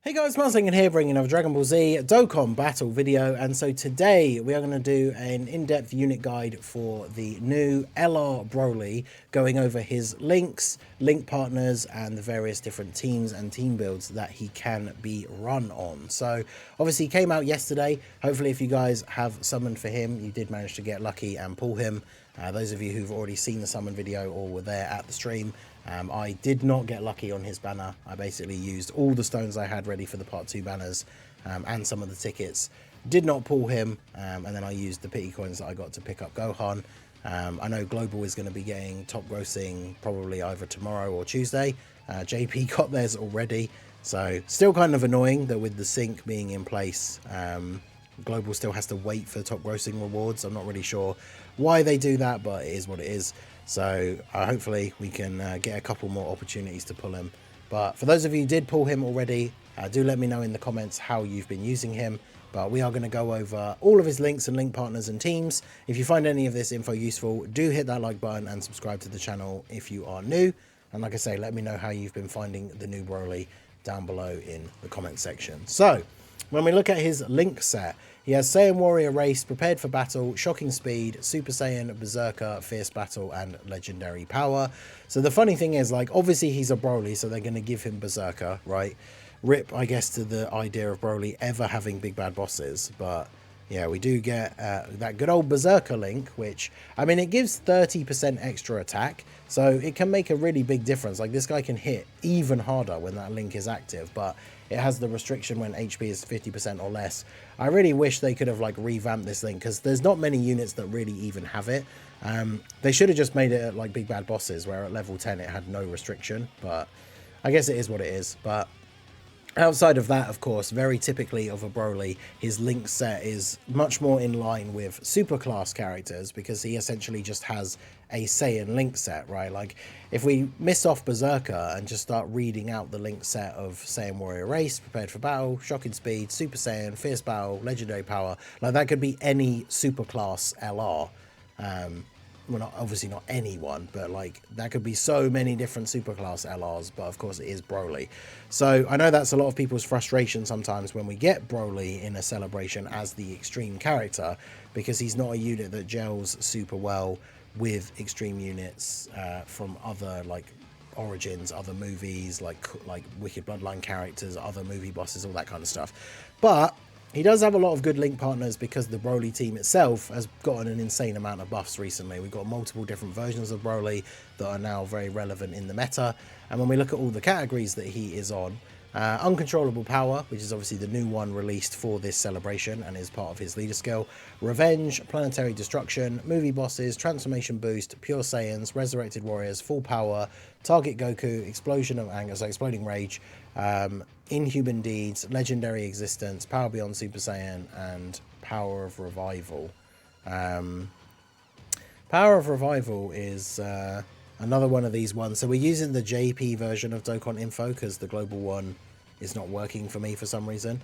Hey guys, Marsing here bringing another Dragon Ball Z Dokkan battle video, and so today we are going to do an in-depth unit guide for the new LR Broly, going over his links, link partners, and the various different teams and team builds that he can be run on. So obviously he came out yesterday. Hopefully if you guys have summoned for him, you did manage to get lucky and pull him. Those of you who've already seen the summon video or were there at the stream, I did not get lucky on his banner. I basically used all the stones I had ready for the part 2 banners and some of the tickets. Did not pull him, and then I used the pity coins that I got to pick up Gohan. I know Global is going to be getting top grossing probably either tomorrow or Tuesday. JP got theirs already, so still kind of annoying that with the sync being in place, Global still has to wait for top grossing rewards. I'm not really sure why they do that, but it is what it is. So hopefully we can get a couple more opportunities to pull him. But for those of you who did pull him already, do let me know in the comments how you've been using him. But we are going to go over all of his links and link partners and teams. If you find any of this info useful, do hit that like button and subscribe to the channel if you are new. And like I say, let me know how you've been finding the new Broly down below in the comment section. So when we look at his link set, he has Saiyan Warrior Race, Prepared for Battle, Shocking Speed, Super Saiyan, Berserker, Fierce Battle, and Legendary Power. So the funny thing is, like, obviously he's a Broly, so they're going to give him Berserker, right? Rip, I guess, to the idea of Broly ever having big bad bosses, but yeah, we do get that good old Berserker link, which, I mean, it gives 30% extra attack, so it can make a really big difference. Like, this guy can hit even harder when that link is active, but it has the restriction when HP is 50% or less. I really wish they could have, like, revamped this link, because there's not many units that really even have it. They should have just made it at, like, big bad bosses, where at level 10 it had no restriction, but I guess it is what it is. But outside of that, of course, very typically of a Broly, his link set is much more in line with superclass characters, because he essentially just has a Saiyan link set, right? Like, if we miss off Berserker and just start reading out the link set of Saiyan Warrior Race, Prepared for Battle, Shocking Speed, Super Saiyan, Fierce Battle, Legendary Power, like, that could be any superclass LR. Well, obviously not anyone, but like, that could be so many different superclass LRs, but of course it is Broly. So I know that's a lot of people's frustration sometimes when we get Broly in a celebration as the extreme character, because he's not a unit that gels super well with extreme units from other, like, origins, other movies, like Wicked Bloodline characters, other movie bosses, all that kind of stuff. But he does have a lot of good link partners, because the Broly team itself has gotten an insane amount of buffs recently. We've got multiple different versions of Broly that are now very relevant in the meta. And when we look at all the categories that he is on, Uncontrollable Power, which is obviously the new one released for this celebration and is part of his leader skill, Revenge, Planetary Destruction, Movie Bosses, Transformation Boost, Pure Saiyans, Resurrected Warriors, Full Power, Target Goku, Explosion of Anger, so Exploding Rage, Inhuman Deeds, Legendary Existence, Power Beyond Super Saiyan, and Power of Revival. Power of Revival is another one of these ones. So we're using the JP version of Dokkan Info, because the global one is not working for me for some reason.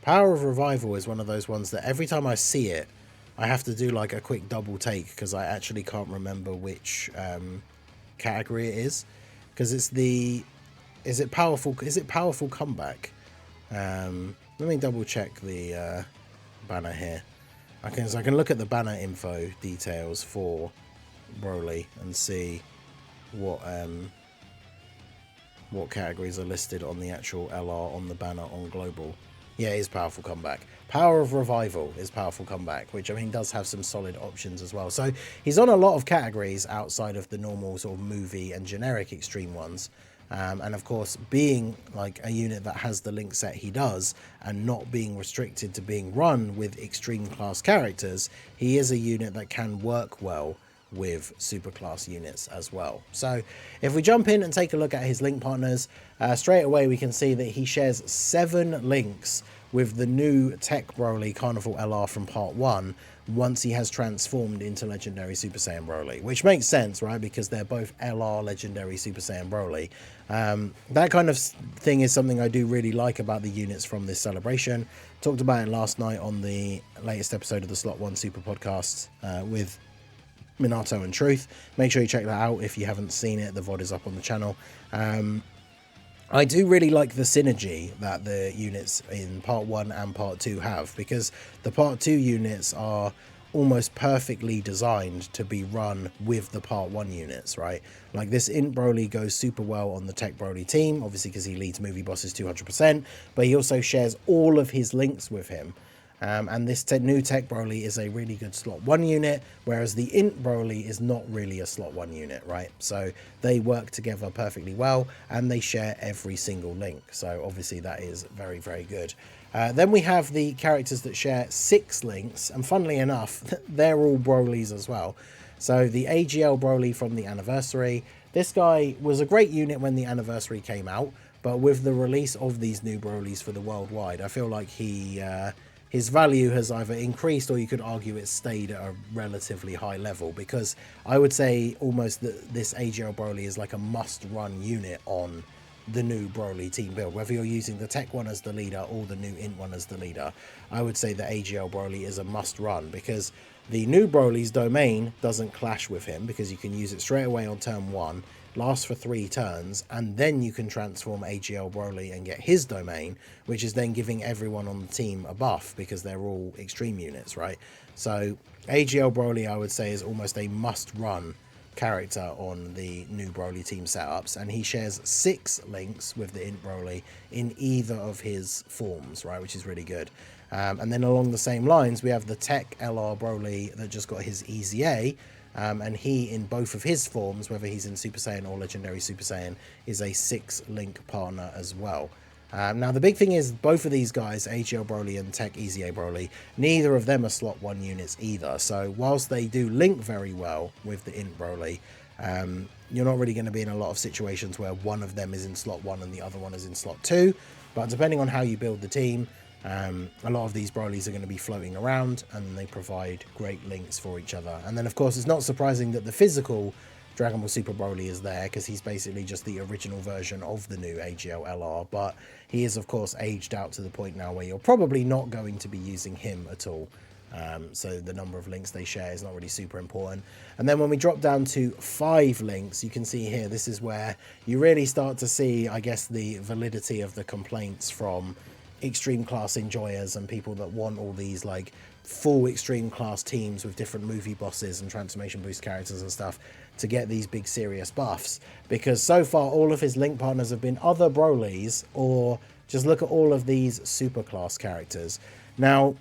Power of Revival is one of those ones that every time I see it, I have to do like a quick double take, because I actually can't remember which category it is, because it's the... Is it powerful comeback? Let me double check the banner here. So I can look at the banner info details for Broly and see what categories are listed on the actual LR on the banner on global. Yeah, it is powerful comeback. Power of Revival is powerful comeback, which, I mean, does have some solid options as well. So he's on a lot of categories outside of the normal sort of movie and generic extreme ones. And of course, being like a unit that has the link set he does, and not being restricted to being run with extreme class characters, he is a unit that can work well with superclass units as well. So if we jump in and take a look at his link partners, straight away we can see that he shares 7 links with the new Tech Broly Carnival LR from part 1, once he has transformed into Legendary Super Saiyan Broly, which makes sense, right? Because they're both LR Legendary Super Saiyan Broly. That kind of thing is something I do really like about the units from this celebration. Talked about it last night on the latest episode of the Slot 1 Super Podcast with Minato and Truth. Make sure you check that out if you haven't seen it. The VOD is up on the channel. I do really like the synergy that the units in part 1 and part 2 have, because the part 2 units are almost perfectly designed to be run with the part 1 units, right? Like this INT Broly goes super well on the Tech Broly team, obviously because he leads movie bosses 200%, but he also shares all of his links with him. And this new Tech Broly is a really good slot 1 unit, whereas the INT Broly is not really a slot 1 unit, right? So they work together perfectly well, and they share every single link. So obviously that is very, very good. Then we have the characters that share 6 links, and funnily enough, they're all Brolys as well. So the AGL Broly from the Anniversary, this guy was a great unit when the Anniversary came out, but with the release of these new Brolys for the worldwide, I feel like his value has either increased, or you could argue it's stayed at a relatively high level, because I would say almost that this AGL Broly is like a must-run unit on the new Broly team build. Whether you're using the Tech one as the leader or the new INT one as the leader, I would say the AGL Broly is a must-run, because the new Broly's domain doesn't clash with him, because you can use it straight away on turn 1, lasts for 3 turns, and then you can transform AGL Broly and get his domain, which is then giving everyone on the team a buff, because they're all extreme units, right? So AGL Broly, I would say, is almost a must-run character on the new Broly team setups, and he shares 6 links with the INT Broly in either of his forms, right, which is really good. And then along the same lines, we have the Tech LR Broly that just got his EZA, and he, in both of his forms, whether he's in Super Saiyan or Legendary Super Saiyan, is a 6-link partner as well. Now, the big thing is both of these guys, AGL Broly and Tech EZA Broly, neither of them are slot 1 units either. So whilst they do link very well with the INT Broly, you're not really going to be in a lot of situations where one of them is in slot 1 and the other one is in slot 2. But depending on how you build the team, a lot of these Brolys are going to be floating around, and they provide great links for each other. And then, of course, it's not surprising that the physical Dragon Ball Super Broly is there, because he's basically just the original version of the new AGL LR, but he is, of course, aged out to the point now where you're probably not going to be using him at all. So the number of links they share is not really super important. And then when we drop down to 5 links, you can see here, this is where you really start to see, I guess, the validity of the complaints from extreme class enjoyers and people that want all these like full extreme class teams with different movie bosses and transformation boost characters and stuff to get these big serious buffs, because so far all of his link partners have been other Brolys, or just look at all of these super class characters. Now,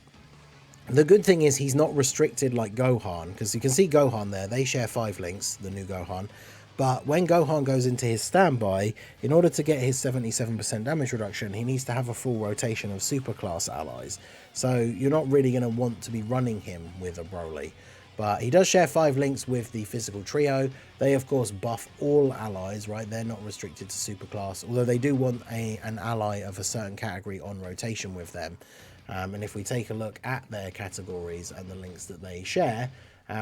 the good thing is he's not restricted like Gohan, because you can see Gohan there, they share 5 links, the new Gohan. But when Gohan goes into his standby, in order to get his 77% damage reduction, he needs to have a full rotation of superclass allies. So you're not really going to want to be running him with a Broly. But he does share 5 links with the physical trio. They, of course, buff all allies, right? They're not restricted to superclass, although they do want an ally of a certain category on rotation with them. And if we take a look at their categories and the links that they share,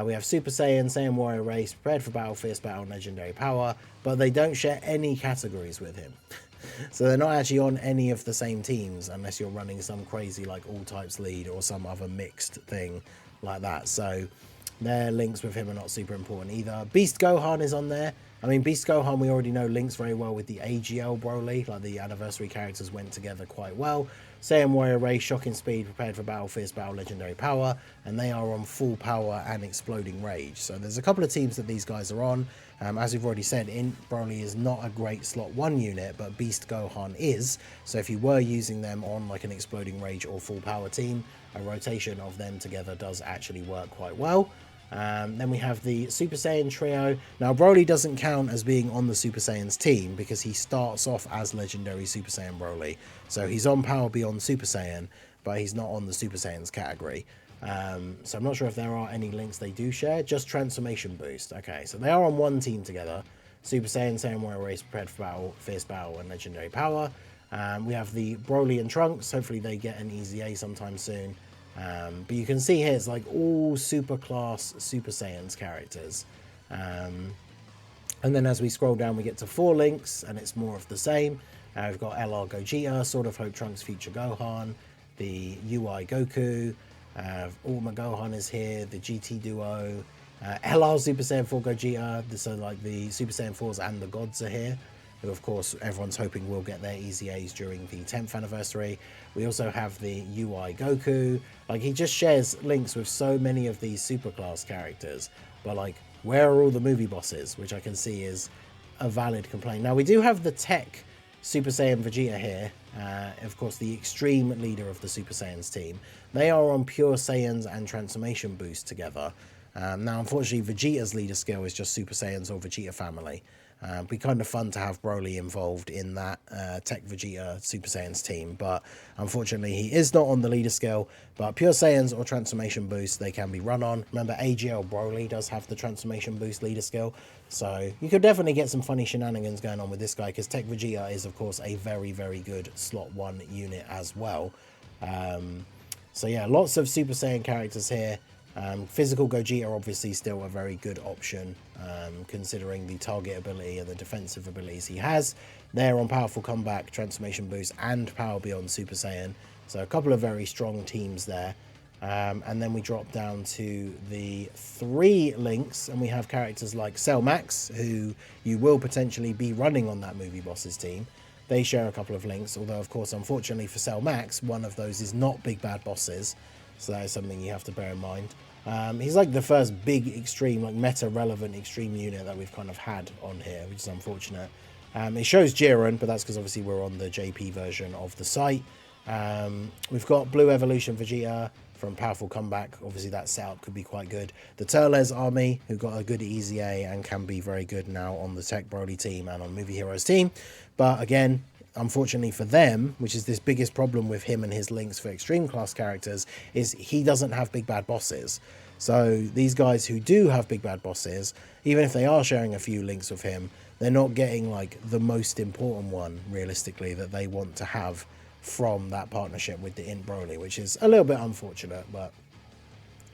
we have Super Saiyan, Saiyan Warrior Race, Prepared for Battle, Fierce Battle, and Legendary Power, but they don't share any categories with him. So they're not actually on any of the same teams, unless you're running some crazy like All Types lead or some other mixed thing like that. So their links with him are not super important either. Beast Gohan is on there. I mean, Beast Gohan, we already know, links very well with the AGL Broly. Like, the Anniversary characters went together quite well. Saiyan Warrior Race, Shocking Speed, Prepared for Battle, Fierce Battle, Legendary Power. And they are on Full Power and Exploding Rage. So there's a couple of teams that these guys are on. As we've already said, INT Broly is not a great slot 1 unit, but Beast Gohan is. So if you were using them on like an Exploding Rage or Full Power team, a rotation of them together does actually work quite well. Then we have the Super Saiyan trio. Now, Broly doesn't count as being on the Super Saiyans team because he starts off as Legendary Super Saiyan Broly. So he's on Power Beyond Super Saiyan, but he's not on the Super Saiyans category. So I'm not sure if there are any links they do share. Just Transformation Boost. Okay, so they are on one team together. Super Saiyan, Saiyan Warrior Race, Prepared for Battle, Fierce Battle, and Legendary Power. We have the Broly and Trunks. Hopefully they get an EZA sometime soon. But you can see here it's like all super class Super Saiyans characters. And then as we scroll down, we get to 4 links, and it's more of the same. We've got LR Gogeta, Sword of Hope Trunks Future Gohan, the UI Goku, Ultima Gohan is here, the GT Duo, LR Super Saiyan 4 Gogeta, so like the Super Saiyan 4s and the gods are here. who of course everyone's hoping will get their Easy A's during the 10th anniversary. We also have the UI Goku. Like, he just shares links with so many of these superclass characters, but like, where are all the movie bosses? Which I can see is a valid complaint. Now, we do have the tech Super Saiyan Vegeta here, of course the extreme leader of the Super Saiyans team. They are on Pure Saiyans and Transformation Boost together. Now, unfortunately, Vegeta's leader skill is just Super Saiyans or Vegeta family. It'd be kind of fun to have Broly involved in that Tech Vegeta Super Saiyans team, but unfortunately he is not on the leader skill. But Pure Saiyans or Transformation Boost, they can be run on. Remember, AGL Broly does have the Transformation Boost leader skill, so you could definitely get some funny shenanigans going on with this guy, because Tech Vegeta is of course a very, very good slot 1 unit as well. So yeah, lots of Super Saiyan characters here. Physical Gogeta obviously still a very good option, considering the target ability and the defensive abilities he has. They're on Powerful Comeback, Transformation Boost, and Power Beyond Super Saiyan. So a couple of very strong teams there. And then we drop down to the 3 links, and we have characters like Cell Max, who you will potentially be running on that Movie Bosses team. They share a couple of links, although of course, unfortunately for Cell Max, one of those is not Big Bad Bosses. So that is something you have to bear in mind. He's like the first big extreme, like meta-relevant extreme unit that we've kind of had on here, which is unfortunate. It shows Jiren, but that's because obviously we're on the JP version of the site. We've got Blue Evolution Vegeta from Powerful Comeback. Obviously that setup could be quite good. The Turles army, who got a good Easy A and can be very good now on the Tech Broly team and on Movie Heroes team. But again, unfortunately for them, which is this biggest problem with him and his links for extreme class characters, is he doesn't have big bad bosses. So these guys who do have big bad bosses, even if they are sharing a few links with him, they're not getting like the most important one realistically that they want to have from that partnership with the INT Broly, which is a little bit unfortunate, but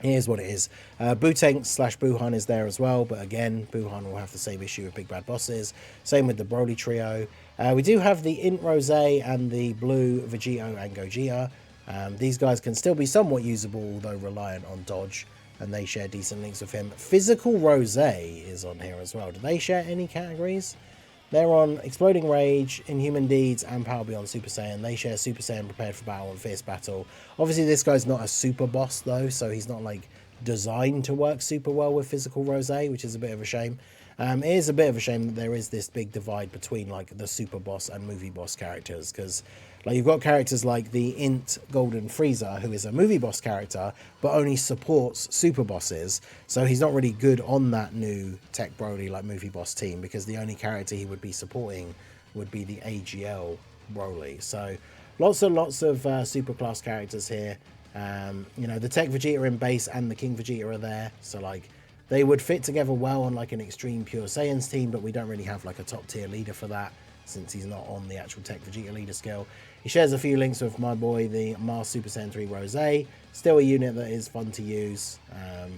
here's what it is. Bootank / Buhan is there as well, but again, Buhan will have the same issue with big bad bosses. Same with the Broly trio. We do have the INT Rose and the Blue Vegito and Gogeta. These guys can still be somewhat usable, although reliant on dodge, and they share decent links with him. Physical Rose is on here as well. Do they share any categories? They're on Exploding Rage, Inhuman Deeds, and Power Beyond Super Saiyan. They share Super Saiyan Prepared for Battle and Fierce Battle. Obviously, this guy's not a super boss, though, so he's not, like, designed to work super well with Physical Rose, which is a bit of a shame. It is a bit of a shame that there is this big divide between, like, the super boss and movie boss characters, because, like, you've got characters like the INT Golden Frieza, who is a movie boss character, but only supports super bosses, so he's not really good on that new Tech Broly, like, movie boss team, because the only character he would be supporting would be the AGL Broly. So, lots and lots of super class characters here. You know, the Tech Vegeta in base and the King Vegeta are there, so, like, they would fit together well on, like, an extreme Pure Saiyans team, but we don't really have, like, a top-tier leader for that, since he's not on the actual Tech Vegeta leader skill. He shares a few links with my boy, the Mars Super Saiyan 3 Rose. Still a unit that is fun to use,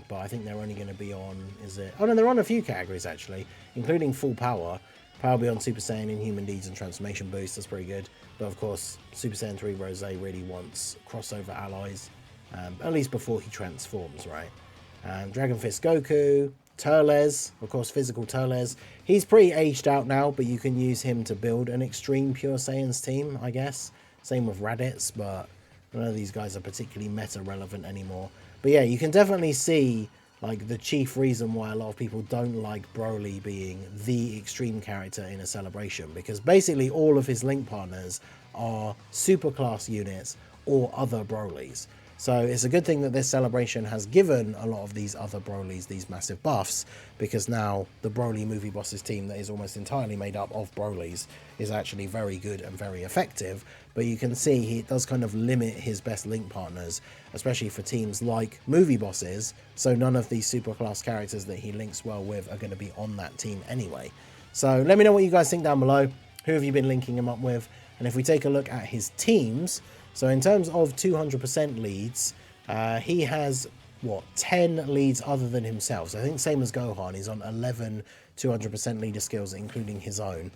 but I think they're only going to be on, is it? Oh no, they're on a few categories actually, including Full Power. Power Beyond Super Saiyan, Inhuman Deeds, and Transformation Boost, that's pretty good. But of course, Super Saiyan 3 Rose really wants crossover allies, at least before he transforms, right? Dragon Fist Goku, Turles, of course, Physical Turles. He's pretty aged out now, but you can use him to build an extreme Pure Saiyans team, I guess. Same with Raditz, but none of these guys are particularly meta-relevant anymore. But yeah, you can definitely see, like, the chief reason why a lot of people don't like Broly being the extreme character in a celebration, because basically all of his link partners are superclass units or other Brolys. So it's a good thing that this celebration has given a lot of these other Brolys these massive buffs, because now the Broly movie bosses team that is almost entirely made up of Brolys is actually very good and very effective. But you can see he does kind of limit his best link partners, especially for teams like movie bosses, so none of these superclass characters that he links well with are going to be on that team anyway. So let me know what you guys think down below. Who have you been linking him up with? And if we take a look at his teams, so in terms of 200% leads, he has, what, 10 leads other than himself. So I think same as Gohan, he's on 11 200% leader skills, including his own.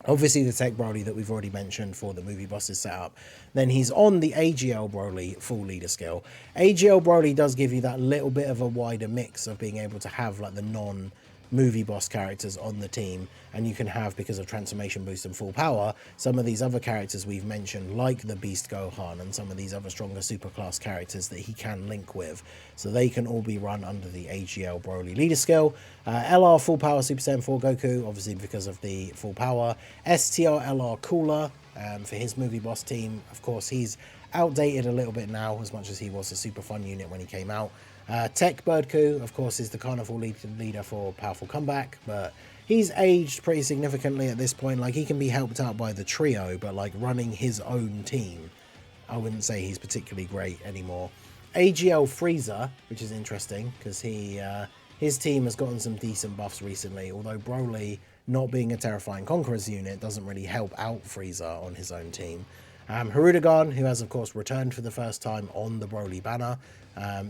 Obviously the Tech Broly that we've already mentioned for the movie bosses setup. Then he's on the AGL Broly full leader skill. AGL Broly does give you that little bit of a wider mix of being able to have, like, the movie boss characters on the team, and you can have, because of transformation boost and full power, some of these other characters we've mentioned, like the Beast Gohan and some of these other stronger superclass characters that he can link with, so they can all be run under the AGL Broly leader skill. LR full power Super Saiyan 4 Goku, obviously because of the full power. STR LR Cooler for his movie boss team. Of course, he's outdated a little bit now, as much as he was a super fun unit when he came out. Tech Birdku, of course, is the carnival leader for Powerful Comeback, but he's aged pretty significantly at this point. Like, he can be helped out by the trio, but like running his own team, I wouldn't say he's particularly great anymore. AGL Frieza, which is interesting because his team has gotten some decent buffs recently, although Broly not being a Terrifying Conquerors unit doesn't really help out Frieza on his own team. Hirudegarn, who has of course returned for the first time on the Broly banner.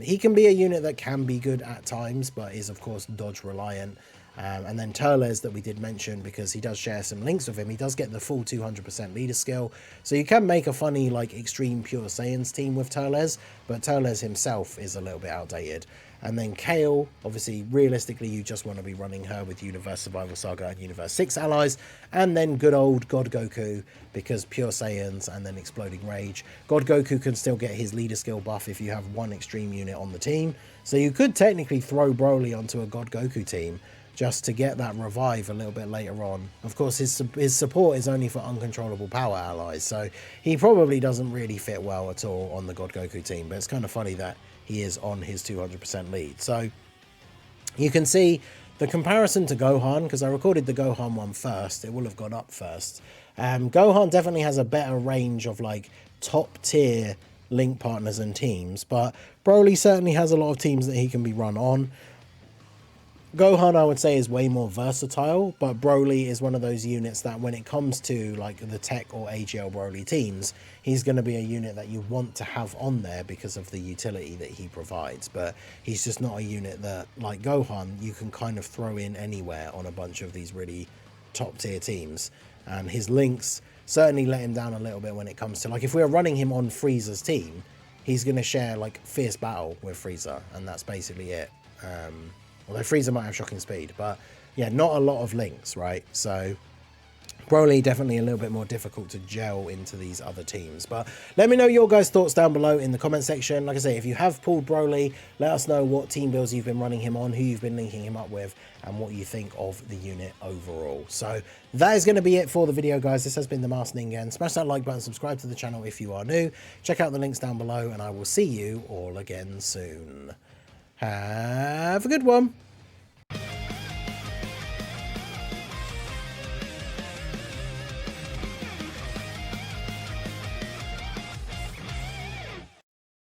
He can be a unit that can be good at times, but is of course dodge reliant. And then Turles, that we did mention, because he does share some links with him, he does get the full 200% leader skill, so you can make a funny like extreme pure Saiyans team with Turles, but Turles himself is a little bit outdated. And then Kale, obviously realistically you just want to be running her with Universe Survival Saga and Universe 6 allies, and then good old God Goku, because pure Saiyans and then Exploding Rage. God Goku can still get his leader skill buff if you have one extreme unit on the team, so you could technically throw Broly onto a God Goku team just to get that revive a little bit later on. Of course, his support is only for uncontrollable power allies, so he probably doesn't really fit well at all on the God Goku team, but it's kind of funny that he is on his 200% lead. So you can see the comparison to Gohan, because I recorded the Gohan one first, it will have gone up first. Gohan definitely has a better range of like top tier link partners and teams, but Broly certainly has a lot of teams that he can be run on. Gohan, I would say, is way more versatile, but Broly is one of those units that when it comes to like the Tech or AGL Broly teams, he's going to be a unit that you want to have on there because of the utility that he provides. But he's just not a unit that, like Gohan, you can kind of throw in anywhere on a bunch of these really top tier teams. And his links certainly let him down a little bit when it comes to, like, if we were running him on Frieza's team, he's going to share like Fierce Battle with Frieza, and that's basically it. Although Frieza might have shocking speed, but yeah, not a lot of links, right? So Broly definitely a little bit more difficult to gel into these other teams. But let me know your guys' thoughts down below in the comment section. Like I say, if you have pulled Broly, let us know what team builds you've been running him on, who you've been linking him up with, and what you think of the unit overall. So that is going to be it for the video, guys. This has been the Masked Ningen. Smash that like button, subscribe to the channel if you are new. Check out the links down below, and I will see you all again soon. Have a good one.